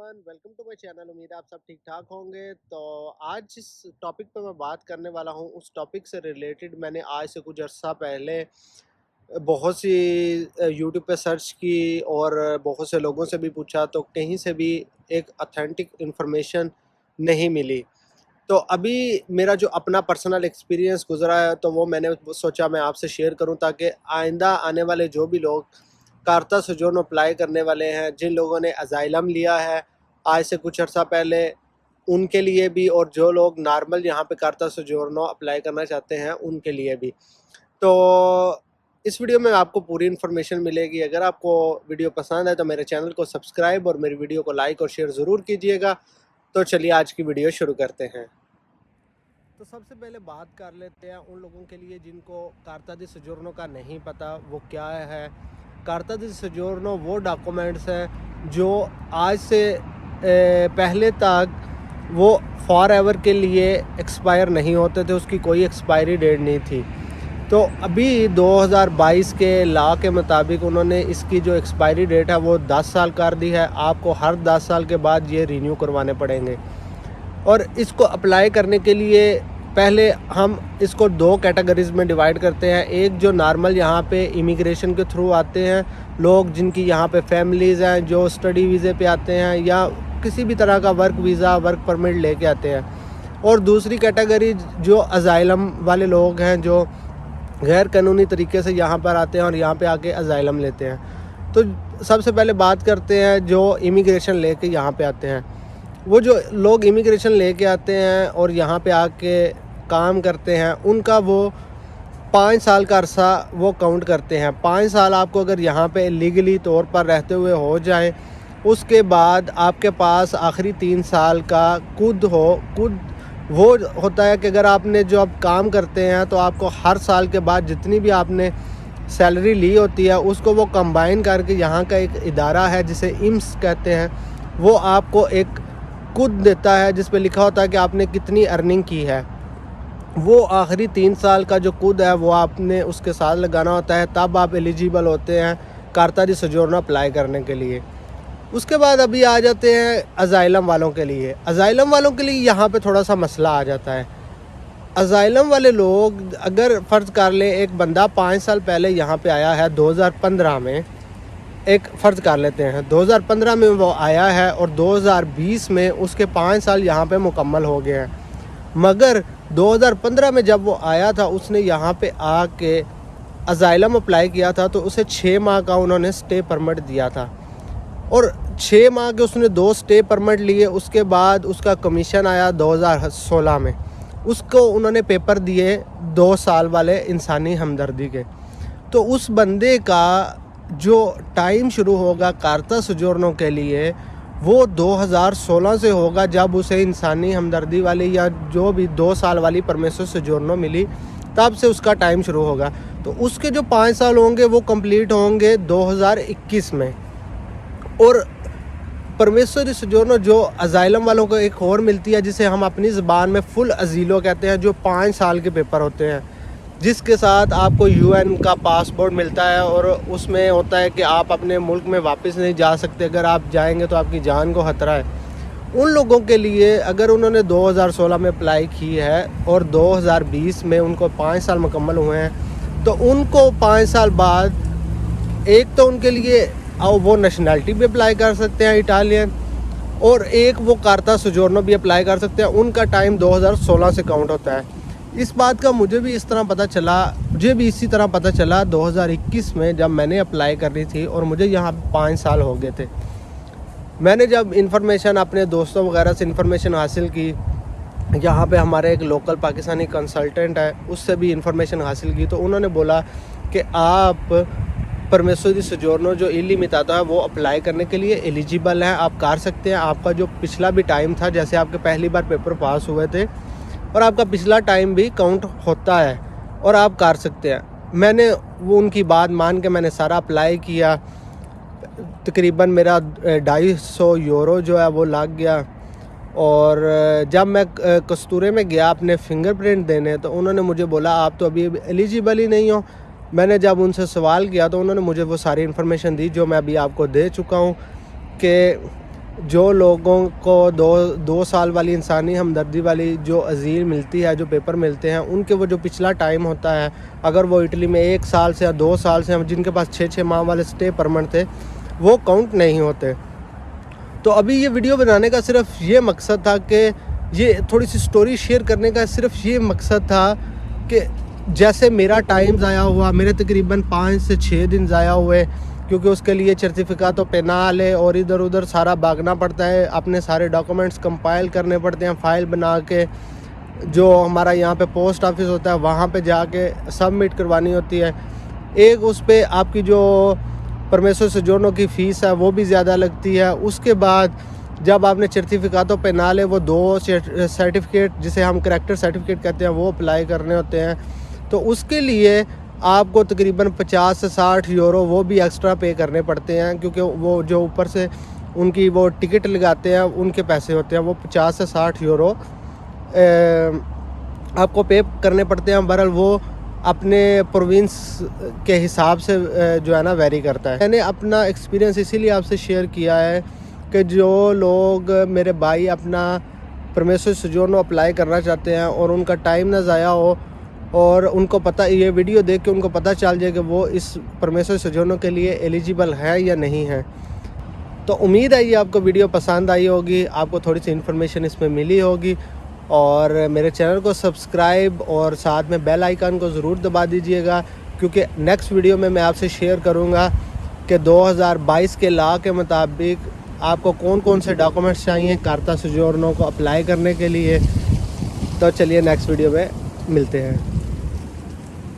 Everyone, welcome to my channel. उम्मीद है आप सब ठीक ठाक होंगे। तो आज जिस टॉपिक पे मैं बात करने वाला हूँ उस टॉपिक से रिलेटेड मैंने आज से कुछ अर्सा पहले बहुत सी यूट्यूब पे सर्च की और बहुत से लोगों से भी पूछा, तो कहीं से भी एक ऑथेंटिक इन्फॉर्मेशन नहीं मिली। तो अभी मेरा जो अपना पर्सनल एक्सपीरियंस गुजरा है तो वो मैंने सोचा मैं आपसे शेयर करूं, ताकि आइंदा आने वाले जो भी लोग कार्ता सोजोर्नो अप्लाई करने वाले हैं, जिन लोगों ने अजाइलम लिया है आज से कुछ अर्सा पहले, उनके लिए भी, और जो लोग नॉर्मल यहाँ पे कार्ता सोजोर्नो अप्लाई करना चाहते हैं उनके लिए भी। तो इस वीडियो में आपको पूरी इन्फॉर्मेशन मिलेगी। अगर आपको वीडियो पसंद है तो मेरे चैनल को सब्सक्राइब और मेरी वीडियो को लाइक और शेयर ज़रूर कीजिएगा। तो चलिए आज की वीडियो शुरू करते हैं। तो सबसे पहले बात कर लेते हैं उन लोगों के लिए जिनको कार्ता दी सोजोर्नो का नहीं पता वो क्या है। कार्ता दी सोजोर्नो वो डॉक्यूमेंट्स हैं जो आज से पहले तक वो फॉर एवर के लिए एक्सपायर नहीं होते थे, उसकी कोई एक्सपायरी डेट नहीं थी। तो अभी 2022 के लॉ के मुताबिक उन्होंने इसकी जो एक्सपायरी डेट है वो 10 साल कर दी है। आपको हर 10 साल के बाद ये रीन्यू करवाने पड़ेंगे। और इसको अप्लाई करने के लिए पहले हम इसको दो कैटेगरीज़ में डिवाइड करते हैं। एक जो नॉर्मल यहाँ पे इमिग्रेशन के थ्रू आते हैं लोग, जिनकी यहाँ पे फैमिलीज़ हैं, जो स्टडी वीज़े पे आते हैं या किसी भी तरह का वर्क वीज़ा वर्क परमिट लेके आते हैं। और दूसरी कैटेगरी जो अजाइलम वाले लोग हैं, जो गैर कानूनी तरीके से यहाँ पर आते हैं और यहाँ पे आके अजाइलम लेते हैं। तो सबसे पहले बात करते हैं जो इमिग्रेशन लेके यहाँ पे आते हैं। वो जो लोग इमिग्रेशन लेके आते हैं और यहाँ पे आके काम करते हैं, उनका वो 5 साल का अरसा वो काउंट करते हैं। 5 साल आपको अगर यहाँ पे लीगली तौर पर रहते हुए हो जाए, उसके बाद आपके पास आखिरी 3 साल का खुद वो होता है कि अगर आपने जो अब काम करते हैं तो आपको हर साल के बाद जितनी भी आपने सैलरी ली होती है उसको वो कंबाइन करके यहाँ का एक इदारा है जिसे इम्स कहते हैं, वो आपको एक खुद देता है जिस पे लिखा होता है कि आपने कितनी अर्निंग की है। वो आखिरी 3 साल का जो खुद है वो आपने उसके साथ लगाना होता है, तब आप एलिजिबल होते हैं कार्ता दी सोजोर्नो अप्लाई करने के लिए। उसके बाद अभी आ जाते हैं अजाइलम वालों के लिए। अजाइलम वालों के लिए यहाँ पे थोड़ा सा मसला आ जाता है। अजाइलम वाले लोग, अगर फ़र्ज़ कर लें एक बंदा 5 साल पहले यहाँ पे आया है 2015 में, एक फ़र्ज़ कर लेते हैं 2015 में वो आया है और 2020 में उसके 5 साल यहाँ पे मुकम्मल हो गए हैं। मगर 2015 में जब वो आया था उसने यहाँ पे आके अजाइलम अप्लाई किया था, तो उसे 6 माह का उन्होंने स्टे परमिट दिया था और 6 माह के उसने 2 स्टे परमिट लिए। उसके बाद उसका कमीशन आया 2016 में, उसको उन्होंने पेपर दिए 2 साल वाले इंसानी हमदर्दी के। तो उस बंदे का जो टाइम शुरू होगा कार्ता सोजोर्नो के लिए वो 2016 से होगा, जब उसे इंसानी हमदर्दी वाली या जो भी 2 साल वाली परमिशन सोजोर्नो मिली, तब से उसका टाइम शुरू होगा। तो उसके जो 5 साल होंगे वो कंप्लीट होंगे 2021 में। और परमिशन दी सोजोर्नो जो अजाइलम वालों को एक और मिलती है, जिसे हम अपनी ज़बान में फुल अजीलो कहते हैं, जो 5 साल के पेपर होते हैं, जिसके साथ आपको यूएन का पासपोर्ट मिलता है और उसमें होता है कि आप अपने मुल्क में वापस नहीं जा सकते, अगर आप जाएंगे तो आपकी जान को ख़तरा है। उन लोगों के लिए अगर उन्होंने 2016 में अप्लाई की है और 2020 में उनको 5 साल मुकम्मल हुए हैं, तो उनको 5 साल बाद एक तो उनके लिए वो नेशनलिटी भी अप्लाई कर सकते हैं इटालियन, और एक वो कार्ता सोजोर्नो भी अप्लाई कर सकते हैं। उनका टाइम 2016 से काउंट होता है। इस बात का मुझे भी इसी तरह पता चला 2021 में, जब मैंने अप्लाई करनी थी और मुझे यहाँ 5 साल हो गए थे। मैंने जब इन्फॉर्मेशन अपने दोस्तों वगैरह से इन्फॉर्मेशन हासिल की, यहाँ पे हमारे एक लोकल पाकिस्तानी कंसल्टेंट है, उससे भी इन्फॉर्मेशन हासिल की, तो उन्होंने बोला कि आप परमिशन दी सोजोर्नो जो इलिमिटातो है वो अप्लाई करने के लिए एलिजिबल हैं, आप कर सकते हैं। आपका जो पिछला भी टाइम था, जैसे आपके पहली बार पेपर पास हुए थे, और आपका पिछला टाइम भी काउंट होता है और आप कर सकते हैं। मैंने वो उनकी बात मान के मैंने सारा अप्लाई किया। तकरीबन मेरा 250 यूरो जो है वो लग गया। और जब मैं कस्तूरे में गया अपने फिंगरप्रिंट देने, तो उन्होंने मुझे बोला आप तो अभी एलिजिबल ही नहीं हो। मैंने जब उनसे सवाल किया तो उन्होंने मुझे वो सारी इन्फॉर्मेशन दी जो मैं अभी आपको दे चुका हूँ, कि जो लोगों को दो साल वाली इंसानी हमदर्दी वाली जो अज़ील मिलती है, जो पेपर मिलते हैं, उनके वो जो पिछला टाइम होता है, अगर वो इटली में 1 साल से या 2 साल से, जिनके पास 6-6 माह वाले स्टे परमिट थे, वो काउंट नहीं होते। तो अभी ये वीडियो बनाने का सिर्फ ये मकसद था कि ये थोड़ी सी स्टोरी शेयर करने का सिर्फ ये मकसद था कि जैसे मेरा टाइम ज़ाया हुआ, मेरे तकरीबन 5 से 6 दिन ज़ाया हुए, क्योंकि उसके लिए सर्टिफिकातों पे नाल है और इधर उधर सारा भागना पड़ता है, अपने सारे डॉक्यूमेंट्स कंपाइल करने पड़ते हैं, फ़ाइल बना के जो हमारा यहाँ पे पोस्ट ऑफिस होता है वहाँ पे जाके सबमिट करवानी होती है। एक उस पे आपकी जो परमेसो सोजोर्नो की फ़ीस है वो भी ज़्यादा लगती है। उसके बाद जब आपने सर्टिफिकातों पे ना ले, वो 2 सर्टिफिकेट जिसे हम करैक्टर सर्टिफिकेट कहते हैं वो अप्लाई करने होते हैं। तो उसके लिए आपको तकरीबन 50 से 60 यूरो वो भी एक्स्ट्रा पे करने पड़ते हैं, क्योंकि वो जो ऊपर से उनकी वो टिकट लगाते हैं उनके पैसे होते हैं, वो 50 से 60 यूरो आपको पे करने पड़ते हैं। बहरहाल वो अपने प्रोविंस के हिसाब से जो है ना वेरी करता है। मैंने अपना एक्सपीरियंस इसीलिए आपसे शेयर किया है कि जो लोग मेरे भाई अपना परमेसो सोजोर्नो अप्लाई करना चाहते हैं और उनका टाइम ना ज़ाया हो, और उनको पता, ये वीडियो देख के उनको पता चल जाए कि वो इस परमेसो सोजोर्नो के लिए एलिजिबल है या नहीं है। तो उम्मीद है ये आपको वीडियो पसंद आई होगी, आपको थोड़ी सी इन्फॉर्मेशन इसमें मिली होगी, और मेरे चैनल को सब्सक्राइब और साथ में बेल आइकन को ज़रूर दबा दीजिएगा, क्योंकि नेक्स्ट वीडियो में मैं आपसे शेयर करूँगा कि 2022 के लॉ के मुताबिक आपको कौन कौन से डॉक्यूमेंट्स चाहिए कार्ता सोजोर्नो को अप्लाई करने के लिए। तो चलिए नेक्स्ट वीडियो में मिलते हैं।